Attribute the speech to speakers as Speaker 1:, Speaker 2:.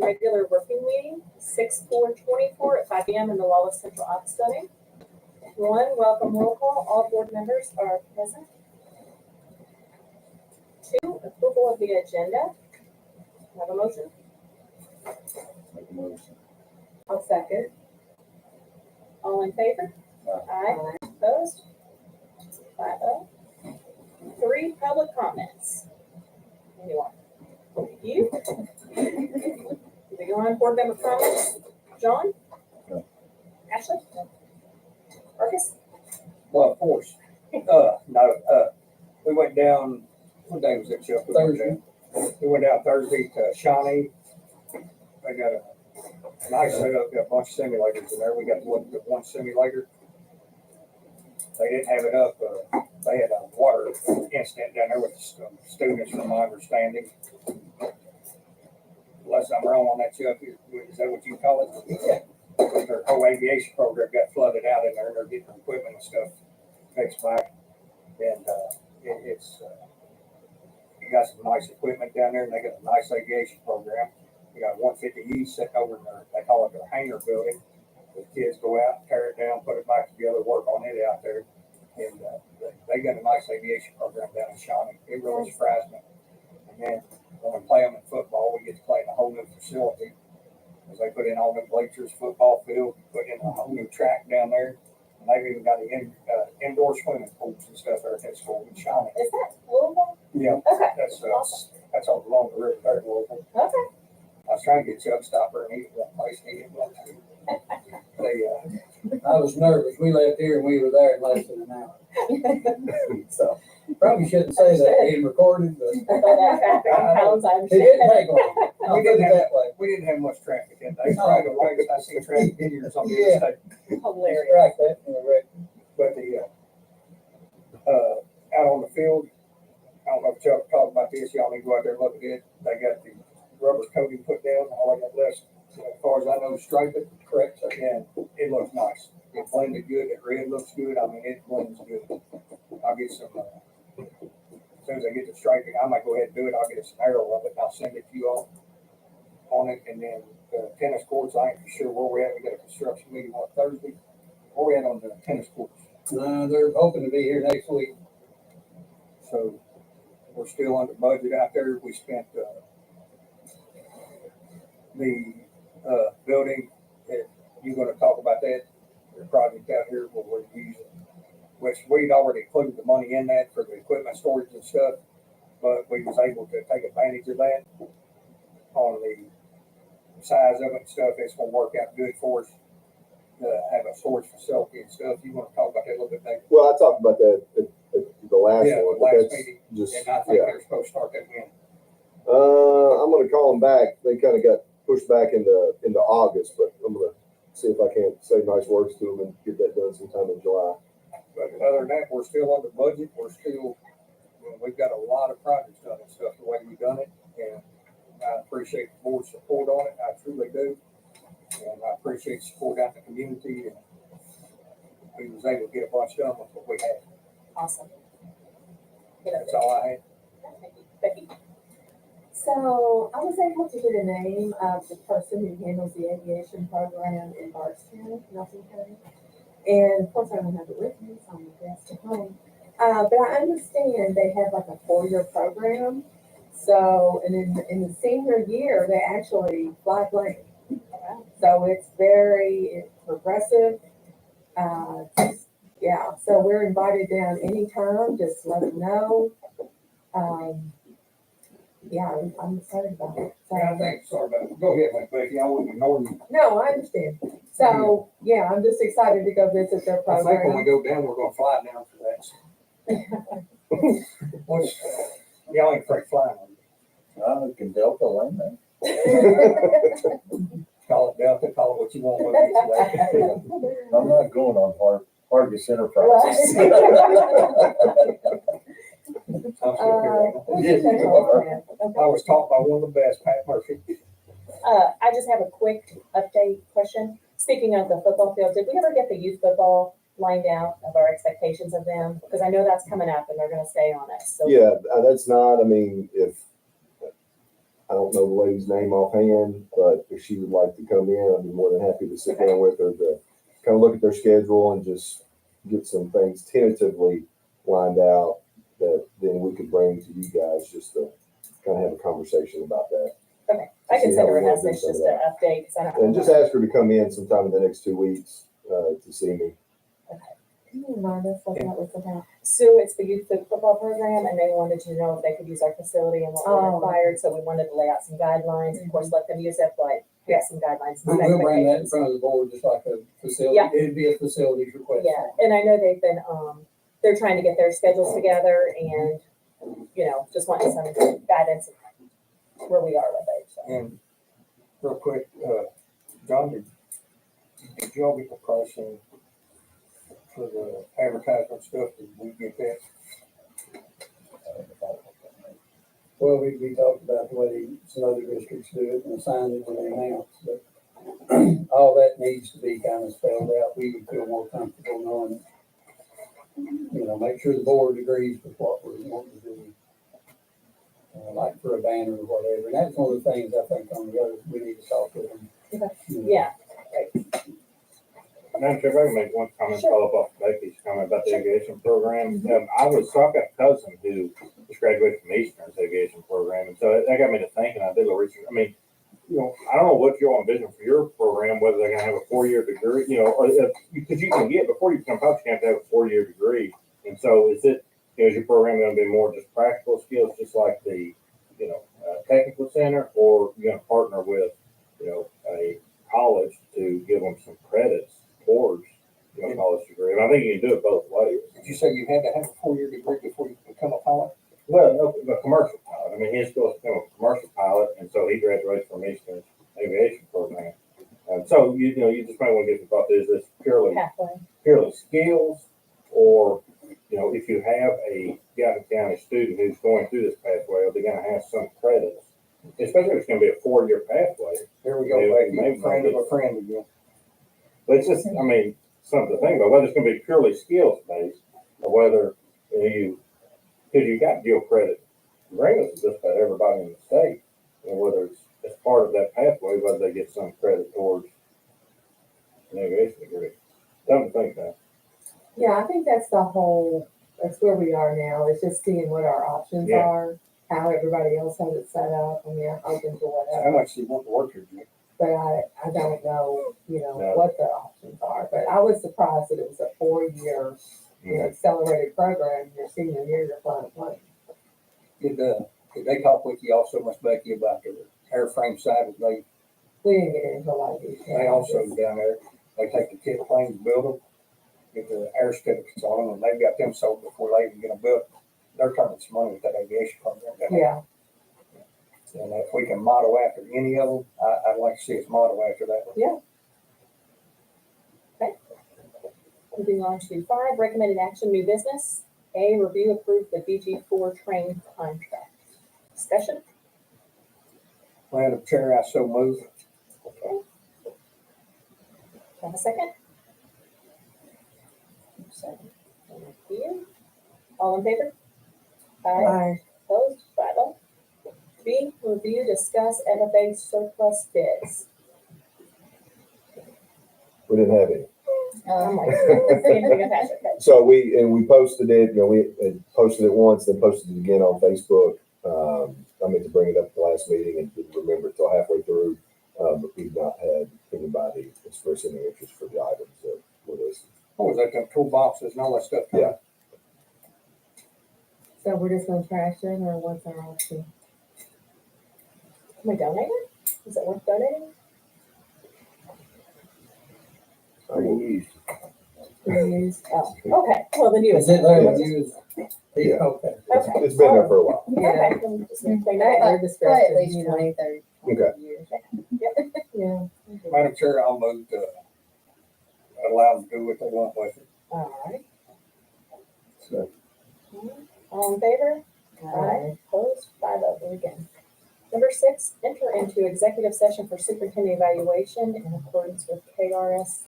Speaker 1: regular working meeting, 6/4/24 at 5 p.m. in the Wallace Central Office Building. 1, welcome roll call. All board members are present. 2, approval of the agenda. Have a motion?
Speaker 2: Make a motion.
Speaker 1: I'll second. All in favor? Aye. Opposed? 5-0. 3, public comments. Anyone? You? We go on board member comments. John?
Speaker 2: No.
Speaker 1: Ashley? Marcus?
Speaker 3: Well, of course. We went down, what day was it, Chuck?
Speaker 4: Thursday.
Speaker 3: We went down Thursday to Shawnee. They got a nice setup, got a bunch of simulators in there. We got one simulator. They didn't have it up, they had a water incident down there with some students, from my understanding. Unless I'm wrong on that, Chuck, is that what you call it? Yeah. Their whole aviation program got flooded out in there, and they're getting their equipment and stuff fixed back. And you got some nice equipment down there, and they got a nice aviation program. We got 150E sitting over in their, they call it their hangar building. The kids go out, tear it down, put it back together, work on it out there. And they got a nice aviation program down in Shawnee. It really surprised me. And then when we play them in football, we get to play in a whole new facility. Because they put in all new bleachers, football field, put in a whole new track down there. And they've even got the indoor swimming pools and stuff there at that school in Shawnee.
Speaker 1: Is that Louisville?
Speaker 3: Yeah,
Speaker 1: Okay.
Speaker 3: that's all along the river there in Louisville.
Speaker 1: Okay.
Speaker 3: I was trying to get Chuck stopper and he didn't want place, he didn't want to.
Speaker 4: I was nervous. We left here and we were there in less than an hour. So probably shouldn't say that being recorded, but it didn't take long. I'll put it that way.
Speaker 3: We didn't have much traffic in there. Right away, I see traffic figures on the
Speaker 4: Yeah.
Speaker 3: state.
Speaker 1: Hilarious.
Speaker 4: Right, that in the record.
Speaker 3: But out on the field, I don't know if Chuck talked about this, y'all need to go out there and look at it. They got the rubber coating put down, all I got left, as far as I know, stripe it, correct? And it looks nice. It blended good, the red looks good, I mean, it blends good. I'll get some, as soon as I get the striping, I might go ahead and do it, I'll get some arrow of it, and I'll send it to you all on it. And then the tennis courts, I ain't for sure where we're at, we got a construction meeting on Thursday. Where we at on the tennis courts?
Speaker 4: They're hoping to be here next week.
Speaker 3: So we're still under budget out there. We spent the building. You're going to talk about that, the project out here where we're using, which we'd already included the money in that for the equipment storage and stuff, but we was able to take advantage of that on the size of it and stuff. It's going to work out good for us to have a storage facility and stuff. You want to talk about that a little bit, David?
Speaker 2: Well, I talked about that at the last one.
Speaker 3: The
Speaker 2: but
Speaker 3: last
Speaker 2: that's
Speaker 3: meeting,
Speaker 2: just,
Speaker 3: and I think they're supposed to start that when.
Speaker 2: I'm gonna call them back. They kind of got pushed back into August, but I'm gonna see if I can't say nice words to them and get that done sometime in July.
Speaker 3: But other than that, we're still under budget. We're still, we've got a lot of projects done and stuff the way we've done it. And I appreciate the board's support on it. I truly do. And I appreciate the support out in the community. And we was able to get a bunch done with what we had.
Speaker 1: Awesome.
Speaker 3: That's all I had.
Speaker 1: Thank you. Becky?
Speaker 5: So I was able to get a name of the person who handles the aviation program in Bardstown, Nelson County. And of course I don't have it with me, so I'm a guest at home. But I understand they have like a 4-year program. So, and in the senior year, they actually fly plane. So it's very progressive. Yeah, so we're invited down anytime, just let them know. Yeah, I'm excited about it. So,
Speaker 3: Yeah, thanks. Sorry about it. Go ahead, Becky. I wouldn't ignore you.
Speaker 5: no, I understand. So, yeah, I'm just excited to go visit their
Speaker 3: I think when we
Speaker 5: program.
Speaker 3: go down, we're gonna fly down for that. Y'all ain't afraid of flying. are you?
Speaker 2: Can Delta land that?
Speaker 3: Call it Delta, call it what you want.
Speaker 2: I'm not going on Hargis Enterprises.
Speaker 3: I'm still here. I was taught by one of the best, Pat Murphy.
Speaker 1: I just have a quick update question. Speaking of the football field, did we ever get the youth football lined out of our expectations of them? Because I know that's coming up and they're going to stay on us. So
Speaker 2: Yeah, that's not, I mean, if, I don't know the lady's name offhand, but if she would like to come in, I'd be more than happy to sit down with her to kind of look at their schedule and just get some things tentatively lined out that then we could bring to you guys just to kind of have a conversation about that.
Speaker 1: Okay, I can
Speaker 2: See
Speaker 1: send
Speaker 2: how
Speaker 1: her a
Speaker 2: we wanna do
Speaker 1: message
Speaker 2: some
Speaker 1: just
Speaker 2: of
Speaker 1: to
Speaker 2: that.
Speaker 1: update, because I don't.
Speaker 2: And just ask her to come in sometime in the next 2 weeks to see me.
Speaker 5: Can you remind us what that was about?
Speaker 1: So it's the youth football program, and they wanted to know if they could use our facility and what we
Speaker 5: Oh.
Speaker 1: required, so we wanted to lay out some guidelines, of course, let them use it, but have some guidelines. and some
Speaker 4: We'll bring that in
Speaker 1: expectations.
Speaker 4: front of the board, just like a facility,
Speaker 1: Yeah.
Speaker 4: it'd be a facilities request.
Speaker 1: Yeah, and I know they've been, they're trying to get their schedules together and, just wanting some guidance of where we are with it, so.
Speaker 3: And real quick, John, did y'all get the pricing for the advertisement stuff? Did we get that?
Speaker 4: Well, we talked about the way some other districts do it and assign it when they announce, but all that needs to be kind of spelled out. We would feel more comfortable knowing, make sure the board agrees with what we're wanting to do. Like for a banner or whatever, and that's one of the things I think on the other, we need to talk to them.
Speaker 1: Okay.
Speaker 4: You know.
Speaker 1: Yeah,
Speaker 6: Madam Chair, if I can make one comment,
Speaker 1: Sure.
Speaker 6: follow up off Becky's comment about the
Speaker 1: Sure.
Speaker 6: aviation program.
Speaker 1: Mhm.
Speaker 6: I've got a cousin who just graduated from Eastern's aviation program, and so that got me to thinking. I did a little research. I mean, I don't know what you all envision for your program, whether they're gonna have a 4-year degree, or because you can get, before you become a pilot, you have to have a 4-year degree. And so is your program gonna be more just practical skills, just like the, technical center, or you're gonna partner with, a college to give them some credits towards, college degree? And I think you can do it both ways.
Speaker 3: Did you say you had to have a 4-year degree before you become a pilot?
Speaker 6: Well, no, a commercial pilot. I mean, he's supposed to become a commercial pilot, and so he graduated from Eastern's aviation program. So you just might want to get the thought: is this purely skills, or if you have a Gallatin County student who's going through this pathway, are they going to have some credits? Especially if it's going to be a 4-year pathway.
Speaker 3: Here we go, back to friend of a friend again.
Speaker 6: But it's just, something to think about, whether it's going to be purely skills based, or whether because you got dual credit agreements with just about everybody in the state, and whether it's as part of that pathway, whether they get some credit towards an aviation degree. Something to think about.
Speaker 5: Yeah, I think that's that's where we are now, is just seeing what our options
Speaker 6: Yeah.
Speaker 5: are, how everybody else has it set up. I mean, I'm open to
Speaker 3: How
Speaker 5: whatever,
Speaker 3: much do you want to work here, Jim?
Speaker 5: but I don't know,
Speaker 6: No.
Speaker 5: what the options are. But I was surprised that it was a 4-year, accelerated program. Your senior year, you're flying a plane.
Speaker 3: Did they talk with you also much, Becky, about the airframe side?
Speaker 5: We didn't get into a lot of detail.
Speaker 3: They also down there, they take the kit planes, build them, get the air certificates on them, and they've got them sold before they even get them built. They're turning some money with that aviation program.
Speaker 5: Yeah,
Speaker 3: And if we can model after any of them, I'd like to see us model after that one.
Speaker 1: moving on to 5, recommended action, new business. A, review approve the BG4 train contract. Discussion?
Speaker 3: Madam Chair, I so move.
Speaker 1: Okay. Have a second? Second. Thank you. All in favor?
Speaker 5: I,
Speaker 1: Opposed? 5-0. B, review, discuss FFA surplus bids.
Speaker 2: We didn't have any.
Speaker 1: I'm like, same thing as Patrick.
Speaker 2: So we posted it, we had posted it once, then posted it again on Facebook. I meant to bring it up at the last meeting and didn't remember it till halfway through. But we've not had anybody express any interest for the items that were listed.
Speaker 3: What was that, them toolboxes and all that stuff?
Speaker 2: Yeah.
Speaker 5: so we're just gonna trash it, or what's our option?
Speaker 1: Can we donate it? Is it worth donating?
Speaker 2: I will-
Speaker 5: Reuse?
Speaker 1: Oh, okay. Well, then you.
Speaker 4: Is it there
Speaker 2: Yeah.
Speaker 4: when you was?
Speaker 2: Yeah.
Speaker 4: Okay.
Speaker 2: It's been there for a while.
Speaker 1: Okay. then just clean it
Speaker 5: At
Speaker 1: up.
Speaker 5: your discretion,
Speaker 7: At least
Speaker 5: you know.
Speaker 7: 20, 30
Speaker 2: Okay.
Speaker 7: years.
Speaker 5: Yeah.
Speaker 3: Madam Chair, I'll move to allow them to do what they want with it.
Speaker 1: All right.
Speaker 2: So,
Speaker 1: All in favor? Aye. Opposed? 5-0 again. Number 6, enter into executive session for superintendent evaluation in accordance with KRS